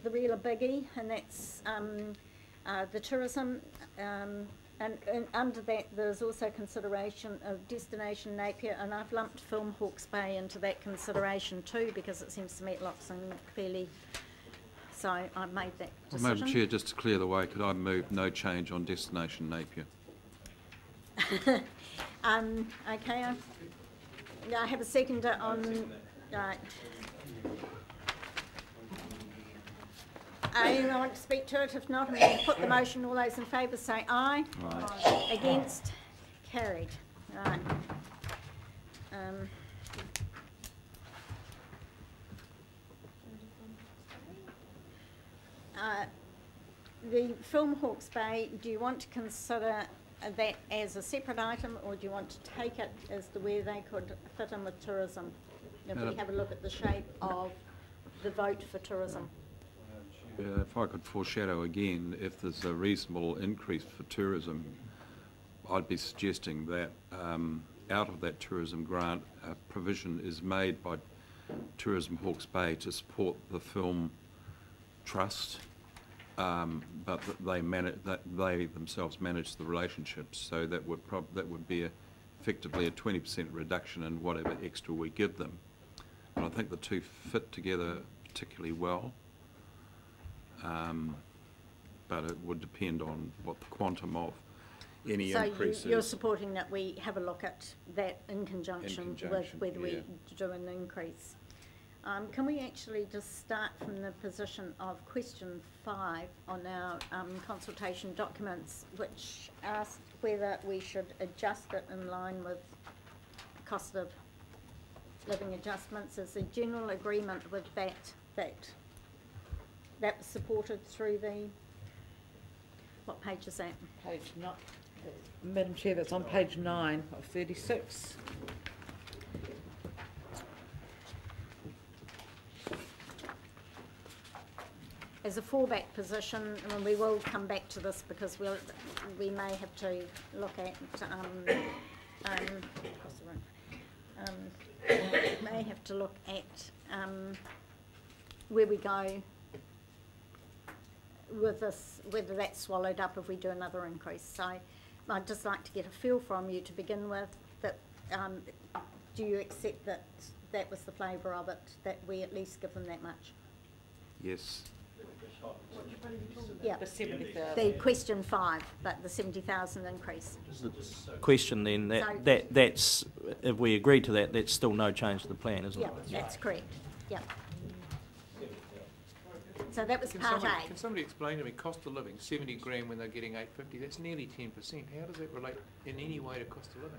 the real biggie, and that's the tourism, and under that there's also consideration of destination Napier, and I've lumped Film Hawke's Bay into that consideration too, because it seems to meet lots and fairly, so I made that decision. Well, Madam Chair, just to clear the way, could I move no change on destination Napier? Okay, I have a seconder on, right. Anyone want to speak to it? If not, I'm going to put the motion. All those in favour say aye. Aye. Against? Carried. Right. The Film Hawke's Bay, do you want to consider that as a separate item, or do you want to take it as to where they could fit in with tourism? If we have a look at the shape of the vote for tourism. If I could foreshadow again, if there's a reasonable increase for tourism, I'd be suggesting that out of that tourism grant, a provision is made by Tourism Hawke's Bay to support the film trust, but that they themselves manage the relationships. So that would be effectively a 20% reduction in whatever extra we give them. And I think the two fit together particularly well. But it would depend on what the quantum of any increase is. So you're supporting that we have a look at that in conjunction with whether we do an increase. Can we actually just start from the position of question 5 on our consultation documents, which asked whether we should adjust it in line with cost of living adjustments? Is a general agreement with that was supported through the, what page is that? Page 9, Madam Chair, that's on page 9 of 36. As a fallback position, and we will come back to this because we may have to look at may have to look at where we go with this, whether that's swallowed up if we do another increase. So I'd just like to get a feel from you to begin with that do you accept that that was the flavour of it, that we at least give them that much? Yes. Yeah, The 70,000. the question 5, but the 70,000 increase. The question then, that's, if we agree to that, that's still no change to the plan, isn't it? Yeah, that's correct. Yeah. So that was part A. Can somebody explain to me, cost of living, 70 grand when they're getting 850, that's nearly 10%. How does that relate in any way to cost of living?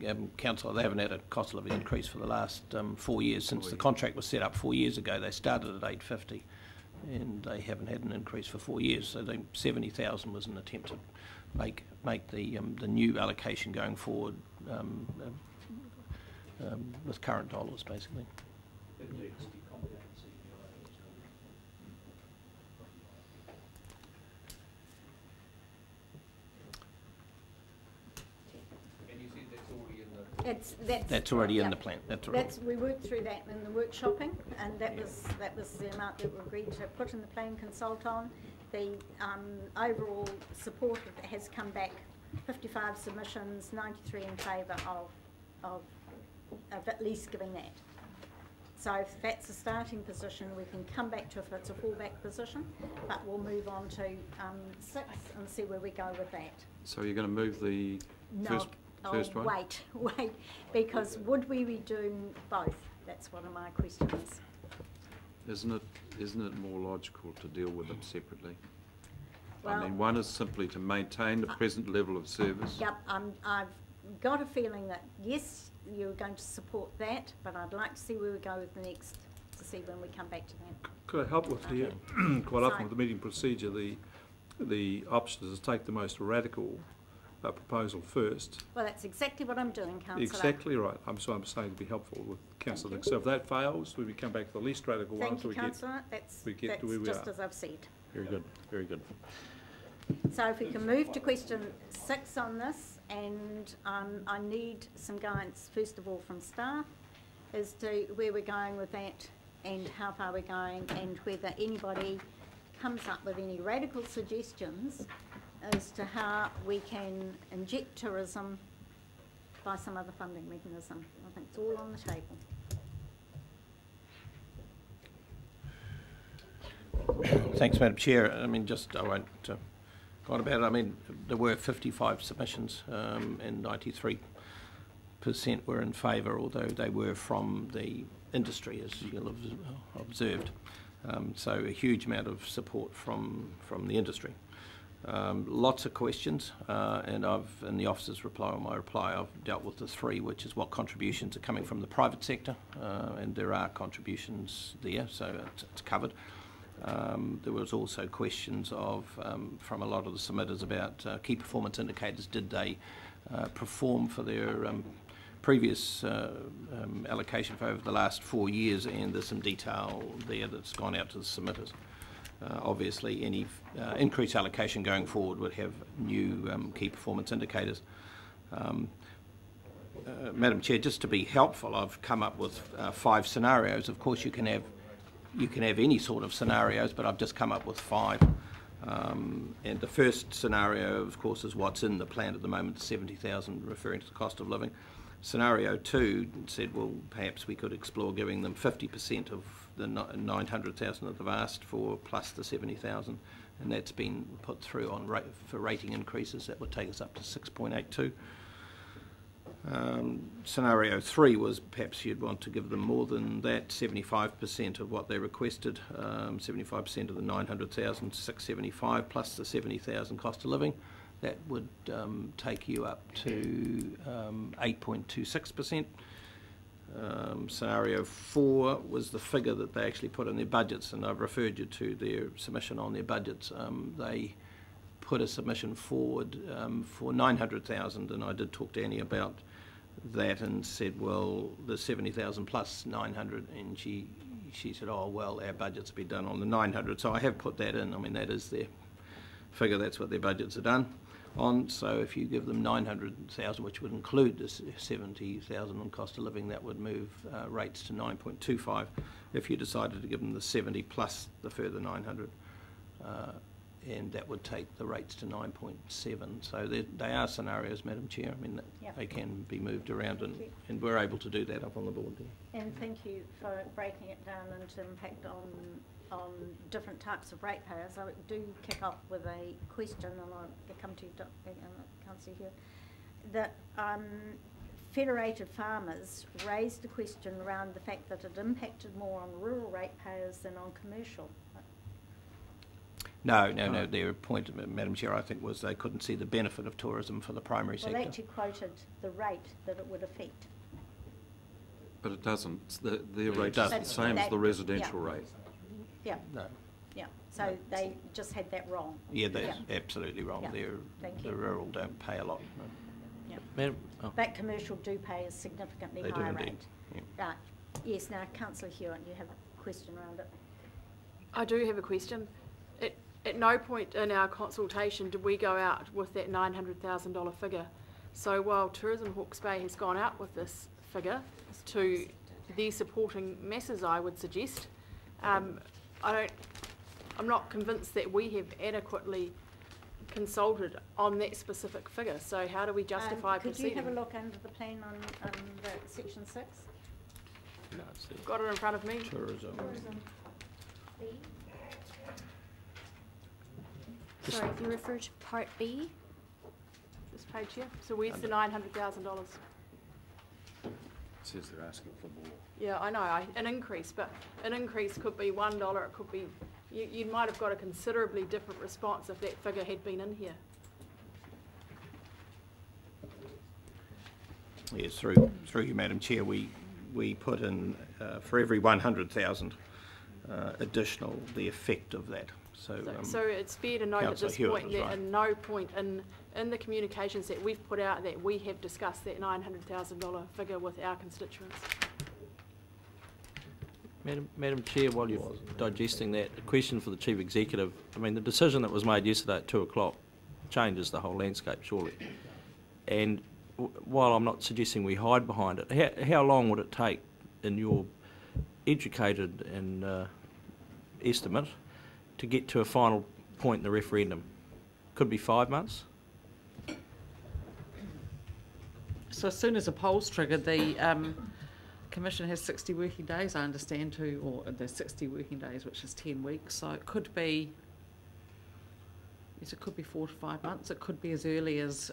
No, Councillor, they haven't had a cost of living increase for the last 4 years. Since the contract was set up 4 years ago, they started at 850. And they haven't had an increase for 4 years. So the 70,000 was an attempt to make the new allocation going forward with current dollars, basically. That's already in the plan. We worked through that in the workshopping, and that was the amount that we agreed to put in the plan consult on. The overall support has come back 55 submissions, 93 in favour of at least giving that. So if that's a starting position, we can come back to if it's a fallback position, but we'll move on to 6 and see where we go with that. So you're going to move the first one? Wait, because would we be doing both? That's one of my questions. Isn't it more logical to deal with them separately? Well, I mean, one is simply to maintain the present level of service. Yep, I've got a feeling that yes, you're going to support that, but I'd like to see where we go with the next, to see when we come back to that. Could I help with the quite often with the meeting procedure? The option is to take the most radical proposal first. Well, that's exactly what I'm doing, Councillor. Exactly right. I'm saying to be helpful with Councillor. So if that fails, we come back to the least radical one. Thank you, Councillor. That's to where we just are. as I've said. Very good, very good. So if we can move to question 6 on this, and I need some guidance, first of all, from staff as to where we're going with that and how far we're going, and whether anybody comes up with any radical suggestions as to how we can inject tourism by some other funding mechanism. I think it's all on the table. Thanks, Madam Chair. I mean, I won't go on about it. I mean, there were 55 submissions and 93% were in favour, although they were from the industry, as you'll have observed. So a huge amount of support from the industry. Lots of questions, and in the officer's reply, or my reply, I've dealt with the three, which is what contributions are coming from the private sector, and there are contributions there, so it's covered. There was also questions from a lot of the submitters about key performance indicators. Did they perform for their previous allocation for over the last 4 years? And there's some detail there that's gone out to the submitters. Obviously, any increased allocation going forward would have new key performance indicators. Madam Chair, just to be helpful, I've come up with 5 scenarios. Of course, you can have any sort of scenarios, but I've just come up with 5. And the first scenario, of course, is what's in the plan at the moment, 70,000, referring to the cost of living. Scenario 2 said, well, perhaps we could explore giving them 50% of the 900,000 that they've asked for, plus the 70,000, and that's been put through on for rating increases. That would take us up to 6.82. Scenario 3 was perhaps you'd want to give them more than that, 75% of what they requested, 75% of the 900,000, 675 plus the 70,000 cost of living. That would take you up to 8.26%. Scenario 4 was the figure that they actually put in their budgets, and I've referred you to their submission on their budgets. They put a submission forward for 900,000, and I did talk to Annie about that and said, well, the 70,000 plus 900, and she said, oh, well, our budgets will be done on the 900. So I have put that in. I mean, that is their figure. That's what their budgets are done on. So if you give them 900,000, which would include the 70,000 on cost of living, that would move rates to 9.25. If you decided to give them the 70 plus the further 900, and that would take the rates to 9.7. So they are scenarios, Madam Chair. I mean, yep. They can be moved around, and we're able to do that up on the board there. And thank you for breaking it down into impact on different types of ratepayers. I do kick off with a question, and I'll come to you, Councillor here, that federated farmers raised a question around the fact that it impacted more on rural ratepayers than on commercial. No. Their point, Madam Chair, I think, was they couldn't see the benefit of tourism for the primary sector. Well, they actually quoted the rate that it would affect. But it doesn't. Their rate is the same as the residential rate. Yeah. No. Yeah. So they just had that wrong. Yeah, that's absolutely wrong. Yeah. The rural don't pay a lot. No. Yeah. Madam, That commercial do pay a significantly They do higher indeed. rate. Yeah. Right. Yes. Now, Councillor Hewitt, you have a question around it. I do have a question. At no point in our consultation did we go out with that $900,000 figure. So while Tourism Hawke's Bay has gone out with this figure to the supporting masses, I would suggest, I'm not convinced that we have adequately consulted on that specific figure. So how do we justify proceeding? Could you have a look under the plan on the section 6? no, I've got it in front of me. Tourism. B. Sorry, if you refer to Part B? This page here. So where's the $900,000? It says they're asking for more. Yeah, I know, an increase, but an increase could be $1, it could be, you might have got a considerably different response if that figure had been in here. Yes, through you, Madam Chair, we put in for every 100,000 additional the effect of that. So it's fair to note at this point that at no point in the communications that we've put out that we have discussed that $900,000 figure with our constituents. Madam Chair, while you're digesting that, a question for the Chief Executive. I mean, the decision that was made yesterday at 2 o'clock changes the whole landscape, surely. And while I'm not suggesting we hide behind it, how long would it take, in your educated and estimate to get to a final point in the referendum? Could be 5 months? So as soon as a poll's triggered, the Commission has 60 working days, I understand, or there's 60 working days, which is 10 weeks. So it could be, yes, it could be 4 to 5 months. It could be as early as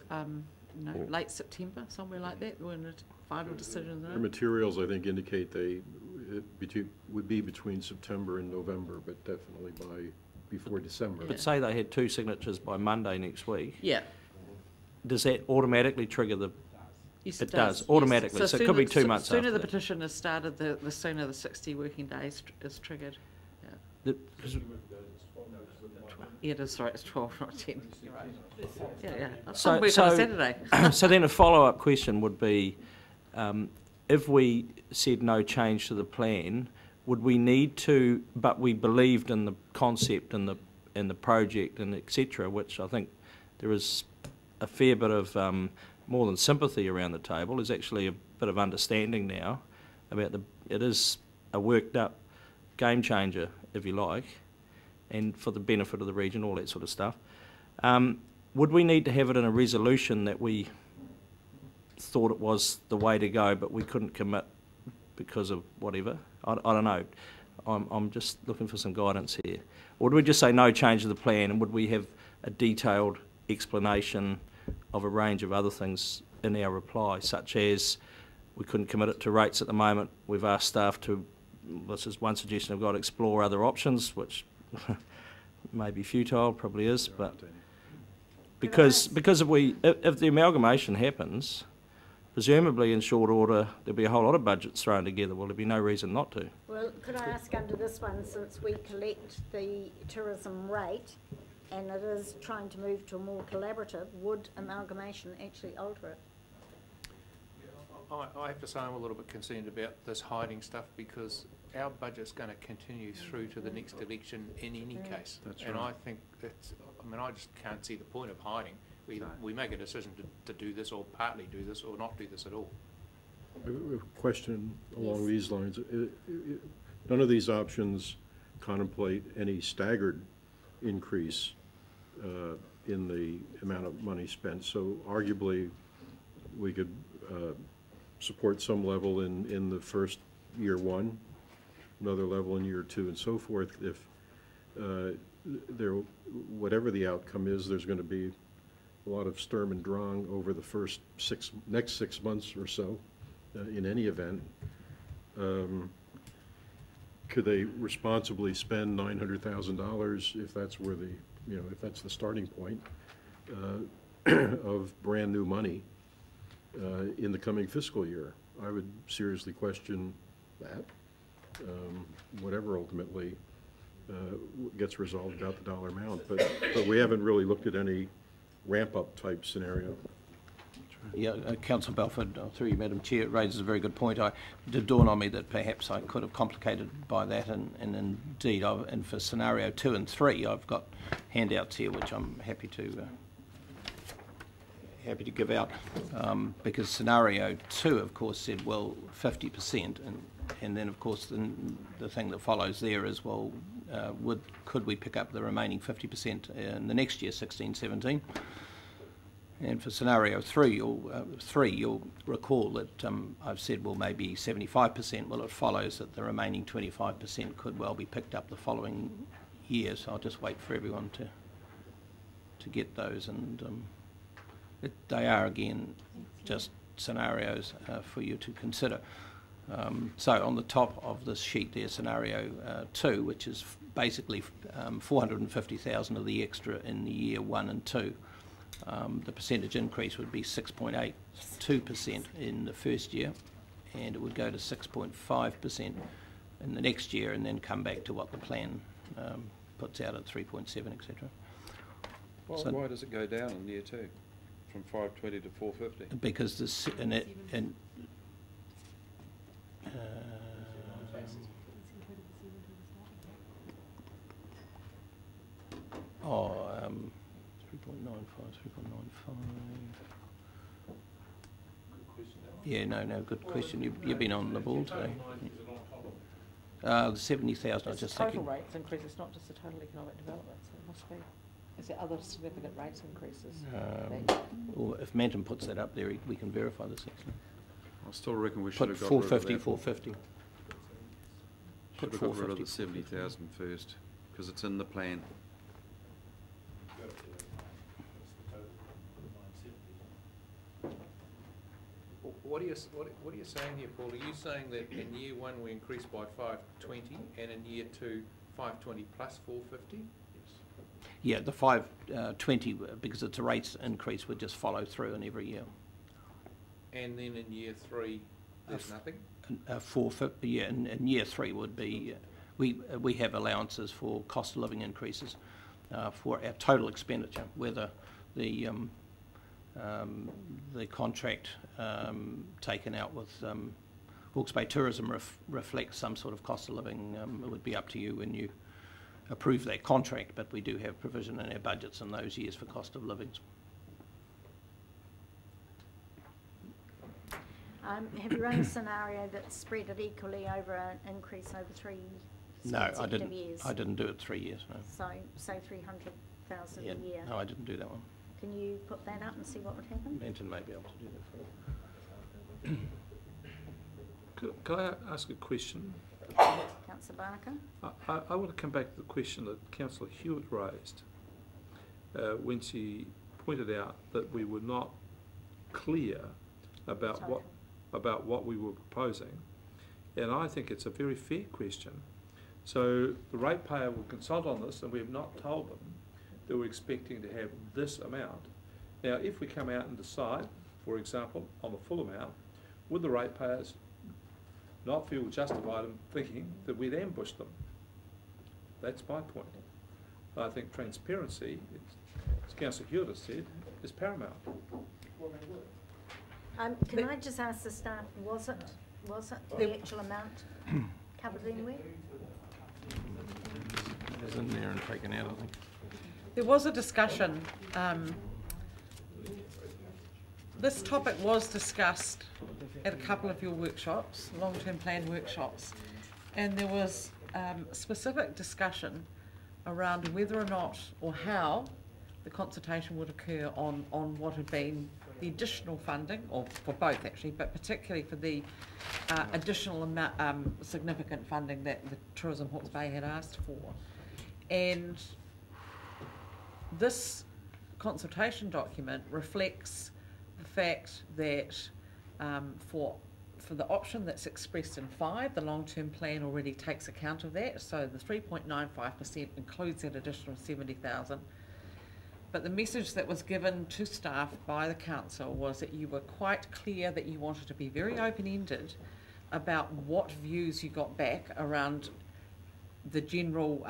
late September, somewhere like that, when a final decision. The materials, I think, indicate would be between September and November, but definitely before December. But say they had 2 signatures by Monday next week. Yeah. Does that automatically trigger the? Yes, it does automatically. Yes. So it could be 2 months after. The sooner the that. petition is started, the sooner the 60 working days is triggered. Yeah. Yeah, it is right. It's 12, not 10. You're right. Yeah. So, on a Saturday. So then a follow-up question would be, if we said no change to the plan, would we need to? But we believed in the concept and the project and etc., which I think there is a fair bit of more than sympathy around the table. There's actually a bit of understanding now about it is a worked up game changer, if you like, and for the benefit of the region, all that sort of stuff. Would we need to have it in a resolution that we thought it was the way to go, but we couldn't commit because of whatever? I don't know. I'm just looking for some guidance here. Or would we just say no change to the plan, and would we have a detailed explanation of a range of other things in our reply, such as we couldn't commit it to rates at the moment. We've asked staff to, this is one suggestion I've got, explore other options, which may be futile, probably is, but because if the amalgamation happens, presumably in short order there'll be a whole lot of budgets thrown together. Well, there'll be no reason not to. Well, could I ask under this one, since we collect the tourism rate and it is trying to move to a more collaborative, would amalgamation actually alter it? I have to say I'm a little bit concerned about this hiding stuff, because our budget's going to continue through to the next election in any case. That's and right. I think that's, I mean, I just can't see the point of hiding. We make a decision to do this, or partly do this, or not do this at all. A question along Yes. these lines. None of these options contemplate any staggered increase in the amount of money spent. So arguably, we could support some level in the first year one, another level in year two, and so forth. If whatever the outcome is, there's going to be a lot of Sturm und Drang over the next 6 months or so. In any event, could they responsibly spend $900,000 if that's where if that's the starting point of brand new money in the coming fiscal year? I would seriously question that. Whatever ultimately gets resolved about the dollar amount, but we haven't really looked at any ramp-up type scenario. Yeah, Councillor Belford, through you, Madam Chair, raises a very good point. It did dawn on me that perhaps I could have complicated by that, and indeed, and for scenario 2 and 3, I've got handouts here which I'm happy to give out, because scenario 2, of course, said, well, 50%, and then, of course, the thing that follows there is, well, could we pick up the remaining 50% in the next year, 16-17? And for scenario 3, you'll recall that I've said, well, maybe 75%. Well, it follows that the remaining 25% could well be picked up the following year. So I'll just wait for everyone to get those, and they are again just scenarios for you to consider. So on the top of this sheet there's scenario 2, which is basically 450,000 of the extra in the year 1 and 2. The percentage increase would be 6.82% in the first year, and it would go to 6.5% in the next year, and then come back to what the plan puts out at 3.7, etc. Why does it go down in year 2, from 520 to 450? Because this oh, 3.95, 3.95. Yeah, no, good question. You've been on the ball today. The 70,000, I was It's just the total thinking. rates increase, it's not just the total economic development, so it must be. Is there other significant rates increases? Or if Manton puts that up there, we can verify this actually. I still reckon we should Put have got rid of 450, that. 450. Should have got rid of the 70,000 first, because it's in the plan. What are you saying here, Paul? Are you saying that in year one we increased by 520 and in year two 520 plus 450? Yeah, the 520, because it's a rates increase, would just follow through in every year. And then in year three there's nothing? 450, yeah, in year three would be, we have allowances for cost of living increases for our total expenditure, whether the contract taken out with Hawke's Bay Tourism reflects some sort of cost of living. It would be up to you when you approve that contract, but we do have provision in our budgets in those years for cost of livings. Have you run a scenario that's spread it equally over an increase over 3 consecutive years? I didn't do it 3 years, no. So, say 300,000 Yeah, a year. no, I didn't do that one. Can you put that up and see what would happen? Manton may be able to do that for you. Could I ask a question? Councillor Barker? I want to come back to the question that Councillor Hewitt raised when she pointed out that we were not clear about what we were proposing, and I think it's a very fair question. So the ratepayer will consult on this, and we have not told them that we're expecting to have this amount. Now, if we come out and decide, for example, on the full amount, would the ratepayers not feel justified in thinking that we'd ambushed them? That's my point. I think transparency, as Councillor Hewitt has said, is paramount. Can I just ask the staff, was it the actual amount covered anywhere? It was in there and taken out, I think. There was a discussion, this topic was discussed at a couple of your workshops, long-term plan workshops, and there was specific discussion around whether or not or how the consultation would occur on what had been the additional funding, or for both actually, but particularly for the additional amount, significant funding that the Tourism Hawke's Bay had asked for. And this consultation document reflects the fact that for the option that's expressed in 5, the long-term plan already takes account of that, so the 3.95% includes that additional 70,000. But the message that was given to staff by the council was that you were quite clear that you wanted to be very open-ended about what views you got back around the general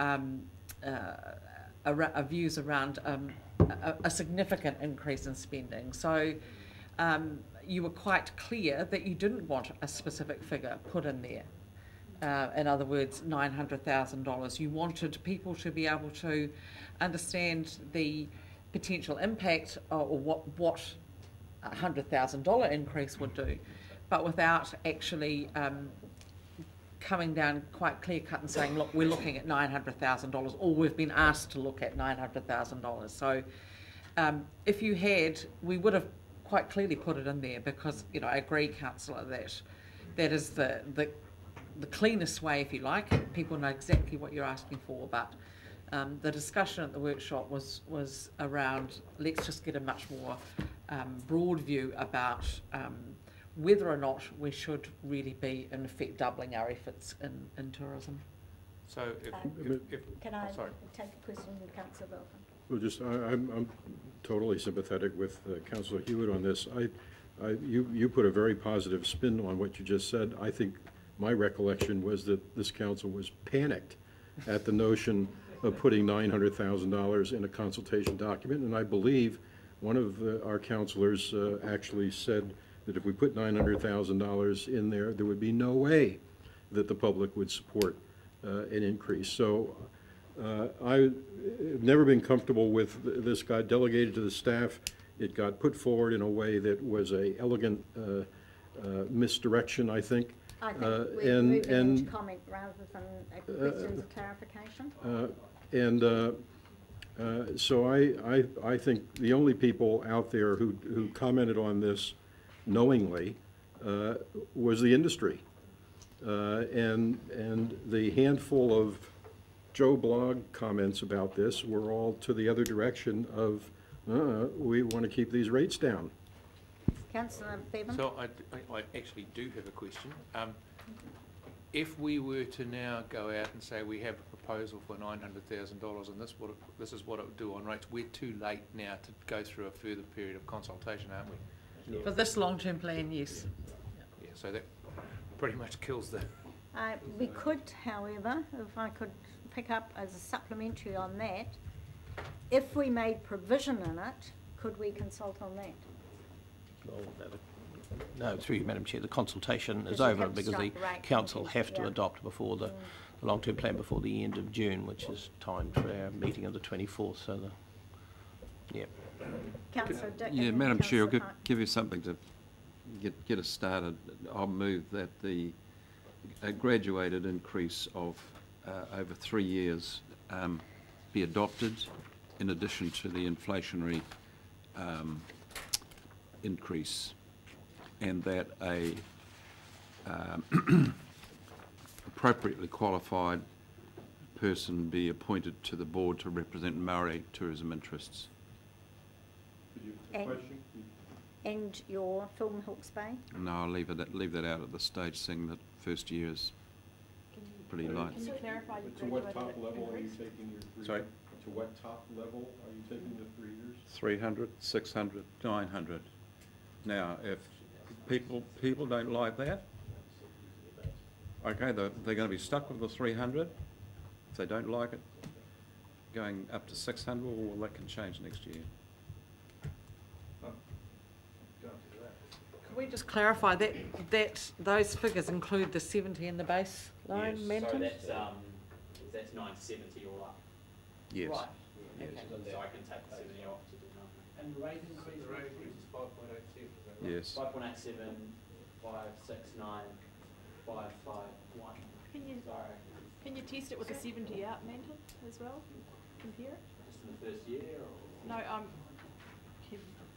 views around a significant increase in spending. So you were quite clear that you didn't want a specific figure put in there. In other words, $900,000. You wanted people to be able to understand the potential impact or what a $100,000 increase would do, but without actually coming down quite clear cut and saying, look, we're looking at $900,000, or we've been asked to look at $900,000. So if you had, we would have quite clearly put it in there, because, you know, I agree, Councillor, that is the cleanest way, if you like. People know exactly what you're asking for, but the discussion at the workshop was around, let's just get a much more broad view about whether or not we should really be, in effect, doubling our efforts in tourism. So can I sorry. take a question from Councillor Belton? Well, just I'm totally sympathetic with Councillor Hewitt on this. You put a very positive spin on what you just said. I think my recollection was that this council was panicked at the notion of putting $900,000 in a consultation document, and I believe one of our councillors actually said that if we put $900,000 in there, there would be no way that the public would support an increase. So I've never been comfortable with this. Got delegated to the staff. It got put forward in a way that was a elegant misdirection, I think. I think Uh, we're and- moving and- into comment rather than questions of clarification. So I think the only people out there who commented on this knowingly was the industry. And the handful of Joe Blog comments about this were all to the other direction of, we want to keep these rates down. Councillor Bevan? So I actually do have a question. If we were to now go out and say we have a proposal for $900,000 and this is what it would do on rates, we're too late now to go through a further period of consultation, aren't we? For this long-term plan, yes. Yeah, so that pretty much kills the... We could, however, if I could pick up as a supplementary on that, if we made provision in it, could we consult on that? No, through you, Madam Chair, the consultation is Because you over have to because the start the rate council increase, have to yeah. adopt before the long-term plan before the end of June, which is timed for our meeting of the 24th, so yeah. Councillor Dick? Yeah, and Madam Chair, I'll Councillor Hart. give you something to get us started. I'll move that a graduated increase of over 3 years be adopted in addition to the inflationary increase, and that a appropriately qualified person be appointed to the board to represent Maori tourism interests. And your film Hawke's Bay? No, I'll leave that out at this stage, seeing that first year is pretty light. Can you clarify your To what top graduated level are you increase? taking your 3 Sorry? To what top level are you taking the 3 years? 300, 600, 900. Now, if people don't like that, okay, they're going to be stuck with the 300. If they don't like it, going up to 600, well, that can change next year. Can we just clarify that those figures include the 70 in the baseline, Yes, so Menton? that's 970 all up. Yes. Right. Yes, Okay. so I can take the 70 off to do nothing. And the rate increase is 5.87, is that right? Yes. 5.87, 569, 551. Sorry, Can you test it with the 70 out, Manton, as well? Compare it? just in the first year or? No,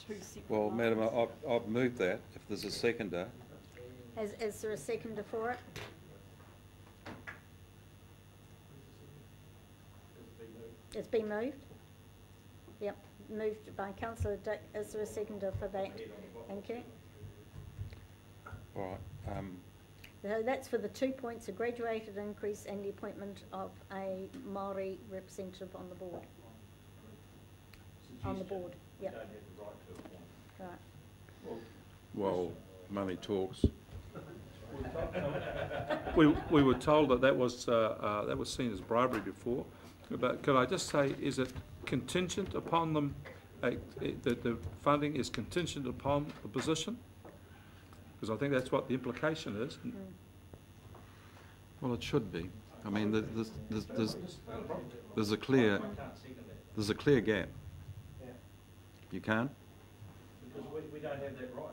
two separate Well, lines. Madam, I've moved that. If there's a seconder, Is there a seconder for it? It's been moved? Yep, moved by Councillor Dick. Is there a seconder for that? Thank you. all right. So that's for the 2 points, a graduated increase and the appointment of a Māori representative on the board. On the board, yep. Right. Well, money talks. We were told that was seen as bribery before, but could I just say, is it contingent upon them, that the funding is contingent upon the position? Because I think that's what the implication is. Well, it should be. I mean, there's a clear gap. You can't? Because we don't have that right.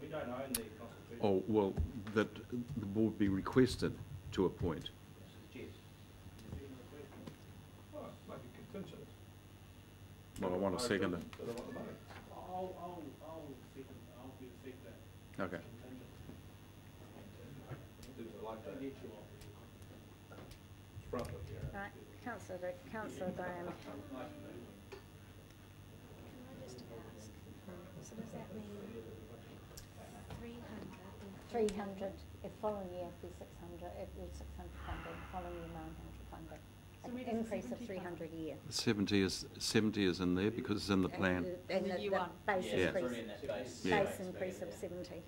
We don't own the Constitution. Oh, well, that the board be requested to appoint. Make it contingent. Well, I want a seconder. I'll be the second. Okay. Right, Councillor Dick, Councillor Graham. Can I just ask, so does that mean 300? 300, if following year it'd be 600, it was 600 funding, following year 900 funding. So where An does the increase of 70 come? 300 a year. 70 is in there because it's in the plan. And the year the one. base Yeah, it's increase, already in that base. Yeah. base increase of 70.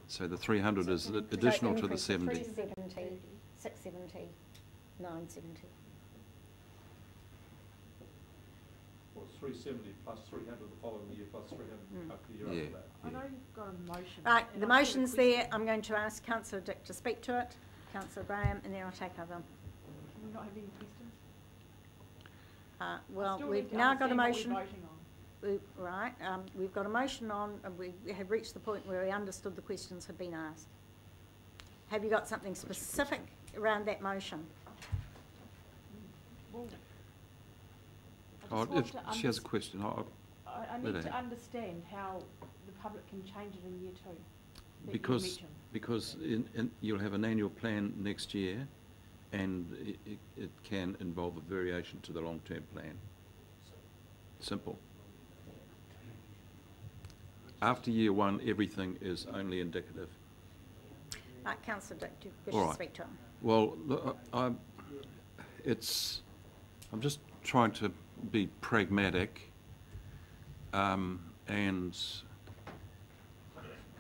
So the 300 is So additional to the increase of 70. 370, 670, 970. Well, it's 370 plus 300 the following year plus 300 up the year Yeah. after that. I know you've got a motion. Right, and the I've got a motion's question. there. I'm going to ask Councillor Dick to speak to it, Councillor Graham, and then I'll take over. Can we not have any questions? I Well, still we've need to now got a understand what motion. we're voting on. Right, we've got a motion on, and we have reached the point where we understood the questions had been asked. have you got something specific around that motion? Well, I Oh, just want if to she has a question, I let need her to have. understand how the public can change it in year 2. that you because mentioned. you'll have an annual plan next year, and it can involve a variation to the long-term plan. Simple. After year 1, everything is only indicative. Councillor Dick, do you wish All to right. speak to him? Well, I'm just trying to be pragmatic and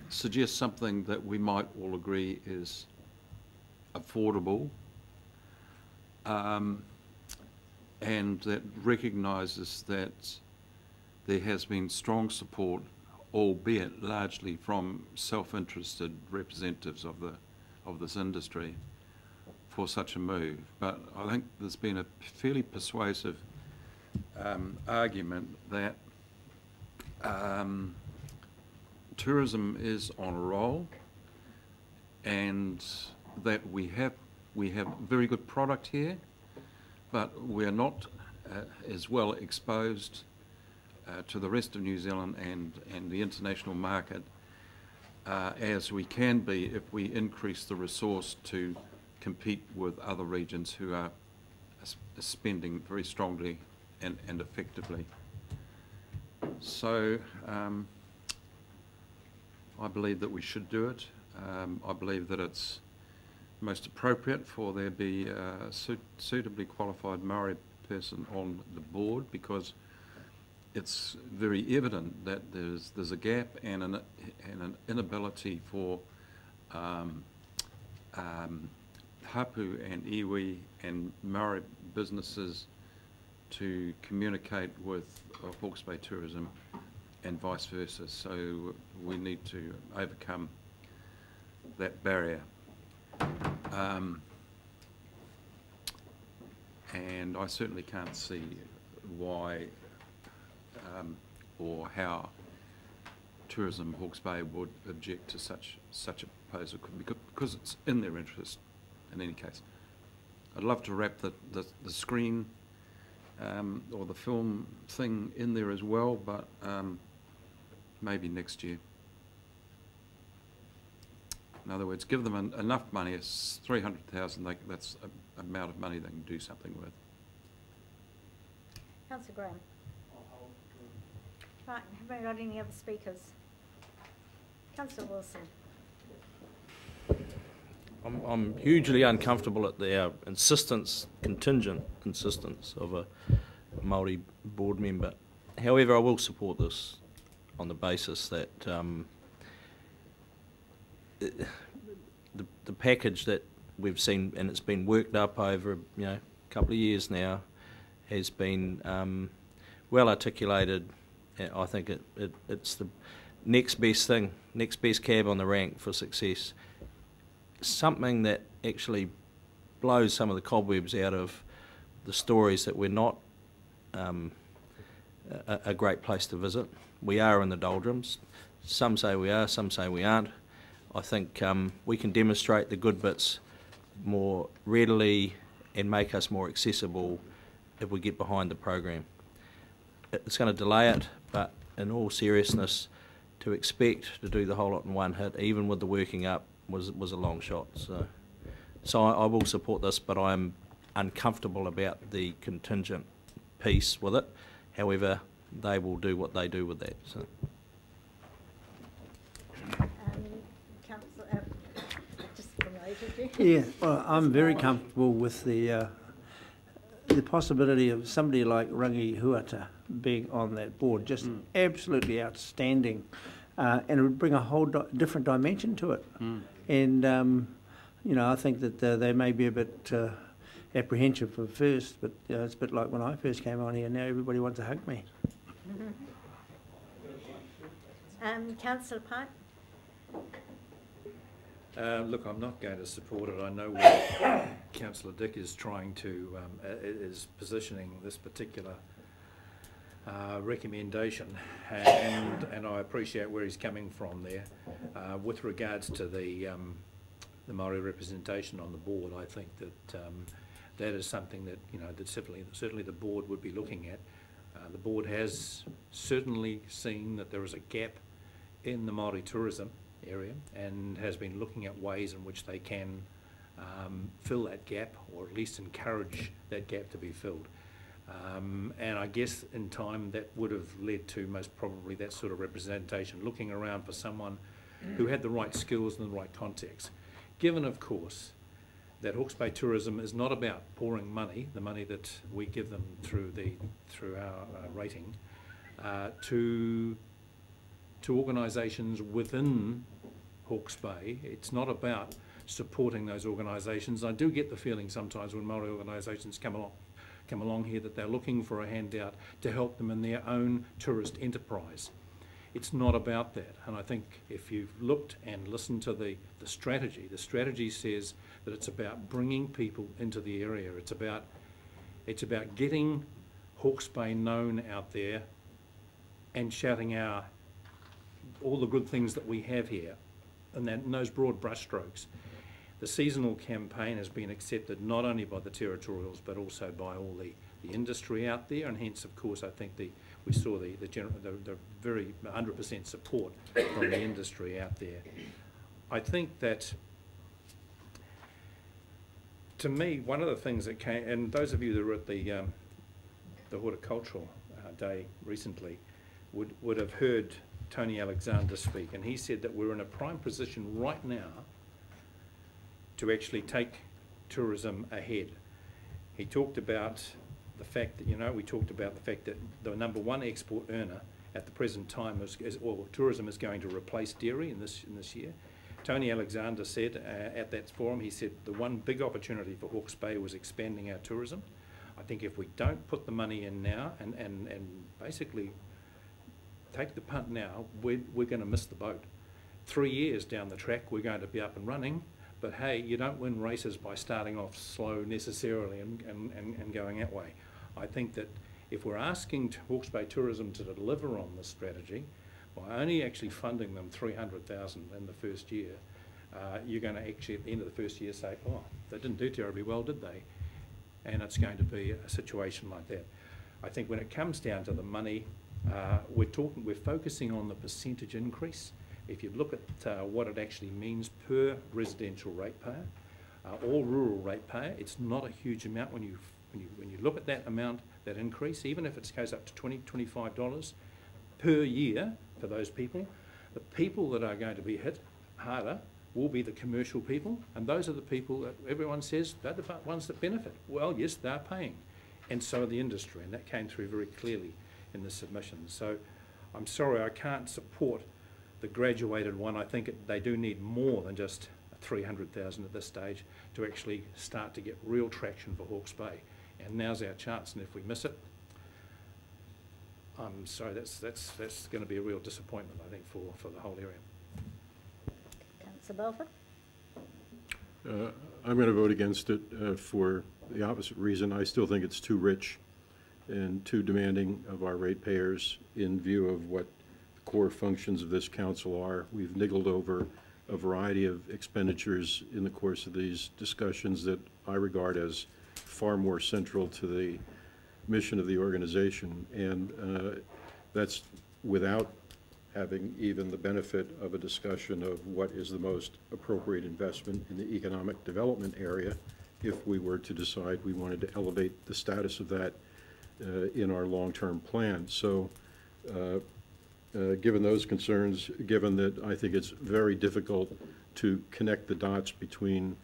suggest something that we might all agree is affordable and that recognises that there has been strong support, albeit largely from self-interested representatives of this industry, for such a move. But I think there's been a fairly persuasive argument that tourism is on a roll, and that we have very good product here, but we're not as well exposed to the rest of New Zealand and the international market as we can be if we increase the resource to compete with other regions who are spending very strongly and effectively. So I believe that we should do it. I believe that it's most appropriate for there be a suitably qualified Maori person on the board, because it's very evident that there's a gap and an inability for hapu and iwi and Maori businesses to communicate with Hawke's Bay tourism and vice versa. So we need to overcome that barrier. And I certainly can't see why or how Tourism Hawke's Bay would object to such a proposal, because it's in their interest in any case. I'd love to wrap the screen or the film thing in there as well, but maybe next year. In other words, give them enough money. It's 300,000. That's an amount of money they can do something with. Councillor Graham. Right, have we got any other speakers? Councillor Wilson. I'm hugely uncomfortable at their contingent insistence of a Māori board member. However, I will support this on the basis that the package that we've seen, and it's been worked up over a couple of years now, has been well articulated. I think it's the next best thing, next best cab on the rank for success. Something that actually blows some of the cobwebs out of the stories that we're not a great place to visit. We are in the doldrums. Some say we are, some say we aren't. I think we can demonstrate the good bits more readily and make us more accessible if we get behind the program. It's going to delay it, but in all seriousness, to expect to do the whole lot in one hit, even with the working up, was a long shot. So I will support this, but I'm uncomfortable about the contingent piece with it. However, they will do what they do with that. So. Yeah, well, I'm very comfortable with the possibility of somebody like Rangi Huata being on that board. Just absolutely outstanding, and it would bring a whole different dimension to it. And I think that they may be a bit apprehensive at first, but it's a bit like when I first came on here. Now everybody wants to hug me. Councillor Pike. Look, I'm not going to support it. I know what Councillor Dick is trying to, is positioning this particular recommendation, and I appreciate where he's coming from there. With regards to the the Māori representation on the board, I think that that is something that, you know, that certainly the board would be looking at. The board has certainly seen that there is a gap in the Māori tourism area and has been looking at ways in which they can fill that gap, or at least encourage that gap to be filled. And I guess in time that would have led to most probably that sort of representation, looking around for someone who had the right skills and the right context. Given, of course, that Hawke's Bay tourism is not about pouring money, the money that we give them through our rating, to organisations within Hawke's Bay. It's not about supporting those organisations. I do get the feeling sometimes when Māori organisations come along here that they're looking for a handout to help them in their own tourist enterprise. It's not about that, and I think if you've looked and listened to the strategy says that it's about bringing people into the area. It's about getting Hawke's Bay known out there and shouting out all the good things that we have here, and in those broad brushstrokes. The seasonal campaign has been accepted not only by the territorials but also by all the industry out there, and hence, of course, I think we saw the very 100% support from the industry out there. I think that, to me, one of the things that came, and those of you that were at the horticultural day recently would have heard Tony Alexander speak, and he said that we're in a prime position right now to actually take tourism ahead. He talked about the fact that, you know, we talked about the fact that the #1 export earner at the present time tourism is going to replace dairy in this year. Tony Alexander said at that forum, he said the one big opportunity for Hawke's Bay was expanding our tourism. I think if we don't put the money in now and basically take the punt now, we're going to miss the boat. 3 years down the track, we're going to be up and running. But hey, you don't win races by starting off slow necessarily and going that way. I think that if we're asking Hawke's Bay Tourism to deliver on this strategy, by only actually funding them $300,000 in the first year, you're going to actually at the end of the first year say, oh, they didn't do terribly well, did they? And it's going to be a situation like that. I think when it comes down to the money, we're focusing on the percentage increase. If you look at what it actually means per residential ratepayer or rural ratepayer, it's not a huge amount when you look at that amount, that increase, even if it goes up to $20, $25 per year for those people. The people that are going to be hit harder will be the commercial people, and those are the people that everyone says they're the ones that benefit. Well, yes, they're paying, and so are the industry, and that came through very clearly in the submission. So I'm sorry, I can't support the graduated one. I think they do need more than just 300,000 at this stage to actually start to get real traction for Hawke's Bay. And now's our chance, and if we miss it, I'm sorry, that's going to be a real disappointment, I think, for the whole area. Councillor Belford? I'm going to vote against it for the opposite reason. I still think it's too rich and too demanding of our ratepayers in view of what core functions of this council are. We've niggled over a variety of expenditures in the course of these discussions that I regard as far more central to the mission of the organization, and that's without having even the benefit of a discussion of what is the most appropriate investment in the economic development area if we were to decide we wanted to elevate the status of that in our long-term plan. So given those concerns, given that I think it's very difficult to connect the dots between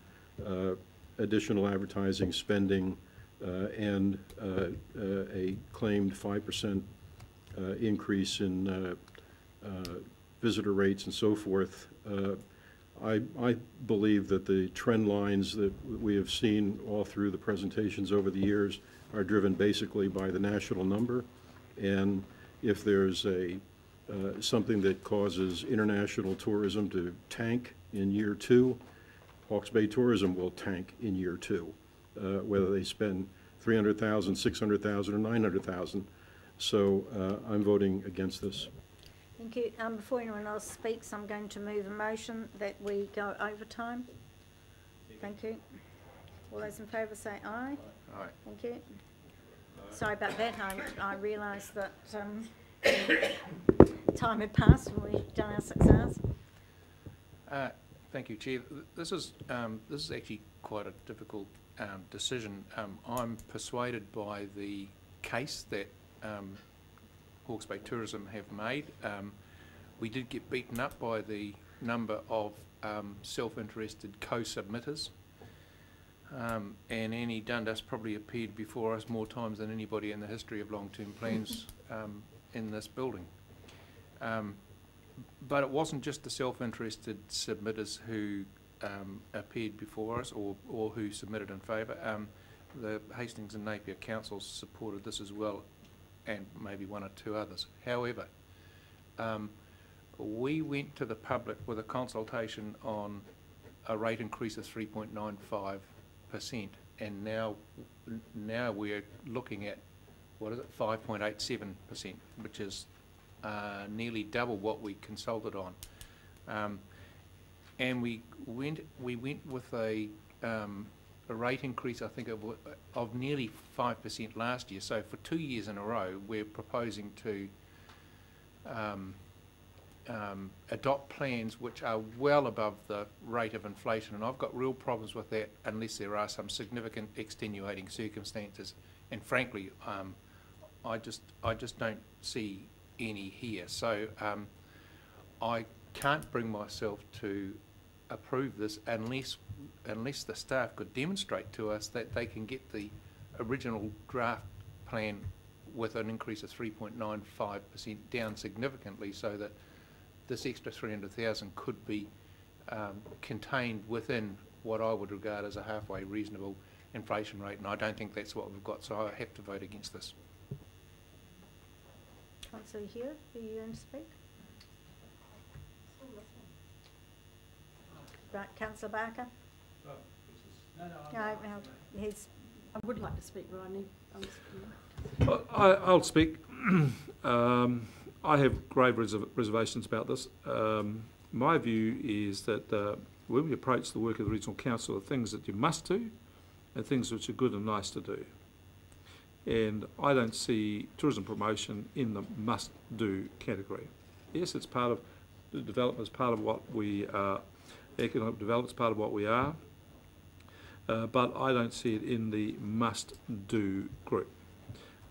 additional advertising spending and a claimed 5% increase in visitor rates and so forth, I believe that the trend lines that we have seen all through the presentations over the years are driven basically by the national number, and if there's something that causes international tourism to tank in year 2, Hawke's Bay tourism will tank in year 2, whether they spend $300,000, $600,000, or $900,000. So I'm voting against this. Thank you. Before anyone else speaks, I'm going to move a motion that we go overtime. Thank you. All those in favour say aye. Aye. Thank you. Sorry about that. I realised that time had passed when we'd done our 6 hours. Thank you, Chair. This is actually quite a difficult decision. I'm persuaded by the case that Hawke's Bay Tourism have made. We did get beaten up by the number of self-interested co-submitters. And Annie Dundas probably appeared before us more times than anybody in the history of long-term plans in this building. But it wasn't just the self-interested submitters who appeared before us or who submitted in favour. The Hastings and Napier councils supported this as well, and maybe 1 or 2 others. However, we went to the public with a consultation on a rate increase of 3.95%, and now we're looking at, what is it, 5.87%, which is nearly double what we consulted on. And we went with a rate increase, I think, of nearly 5% last year. So for 2 years in a row, we're proposing to adopt plans which are well above the rate of inflation, and I've got real problems with that unless there are some significant extenuating circumstances. And frankly, I just don't see any here. So I can't bring myself to approve this unless the staff could demonstrate to us that they can get the original draft plan with an increase of 3.95% down significantly, so that this extra 300,000 could be contained within what I would regard as a halfway reasonable inflation rate, and I don't think that's what we've got, so I have to vote against this. Councillor Hewitt, are you going to speak? Right, Councillor Barker? No, he's... I would like to speak, but I need... I'll speak. I have grave reservations about this. My view is that when we approach the work of the Regional Council, the things that you must do and things which are good and nice to do. And I don't see tourism promotion in the must-do category. Yes, it's part of the development, is part of what we are, economic development is part of what we are, but I don't see it in the must-do group.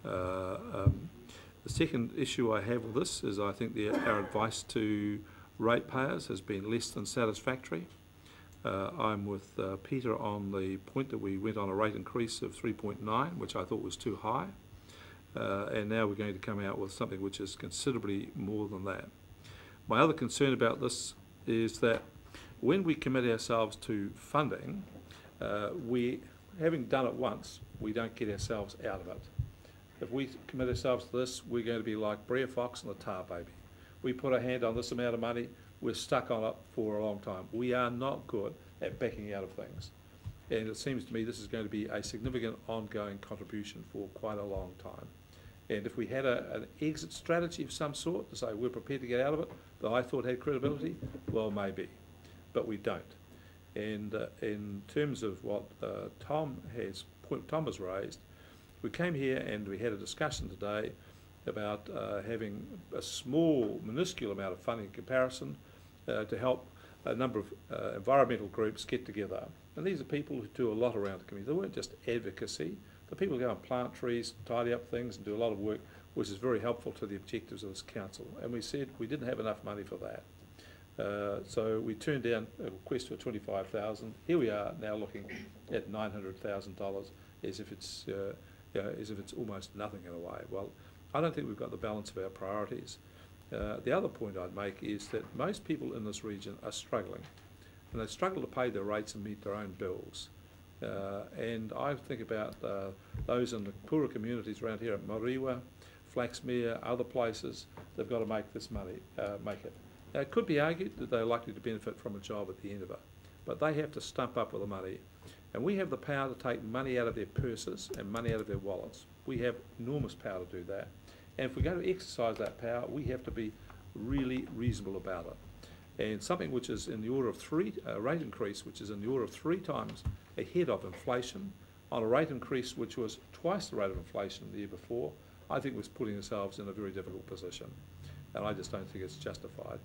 The second issue I have with this is I think our advice to ratepayers has been less than satisfactory. I'm with Peter on the point that we went on a rate increase of 3.9, which I thought was too high, and now we're going to come out with something which is considerably more than that. My other concern about this is that when we commit ourselves to funding, having done it once, we don't get ourselves out of it. If we commit ourselves to this, we're going to be like Brer Fox and the Tar Baby. We put a hand on this amount of money, we're stuck on it for a long time. We are not good at backing out of things. And it seems to me this is going to be a significant ongoing contribution for quite a long time. And if we had an exit strategy of some sort to say we're prepared to get out of it, that I thought had credibility, well, maybe. But we don't. And in terms of what Tom has raised, we came here and we had a discussion today about having a small, minuscule amount of funding in comparison to help a number of environmental groups get together. And these are people who do a lot around the community. They weren't just advocacy. The people who go and plant trees, tidy up things and do a lot of work, which is very helpful to the objectives of this council. And we said we didn't have enough money for that. So we turned down a request for $25,000. Here we are now looking at $900,000 as if it's almost nothing in a way. Well, I don't think we've got the balance of our priorities. The other point I'd make is that most people in this region are struggling, and they struggle to pay their rates and meet their own bills. And I think about those in the poorer communities around here at Mariwa, Flaxmere, other places. They've got to make this money, make it. Now, it could be argued that they're likely to benefit from a job at the end of it, but they have to stump up with the money. And we have the power to take money out of their purses and money out of their wallets. We have enormous power to do that. And if we're going to exercise that power, we have to be really reasonable about it. And something which is in the order of rate increase, which is in the order of 3 times ahead of inflation, on a rate increase which was twice the rate of inflation the year before, I think was putting ourselves in a very difficult position. And I just don't think it's justified.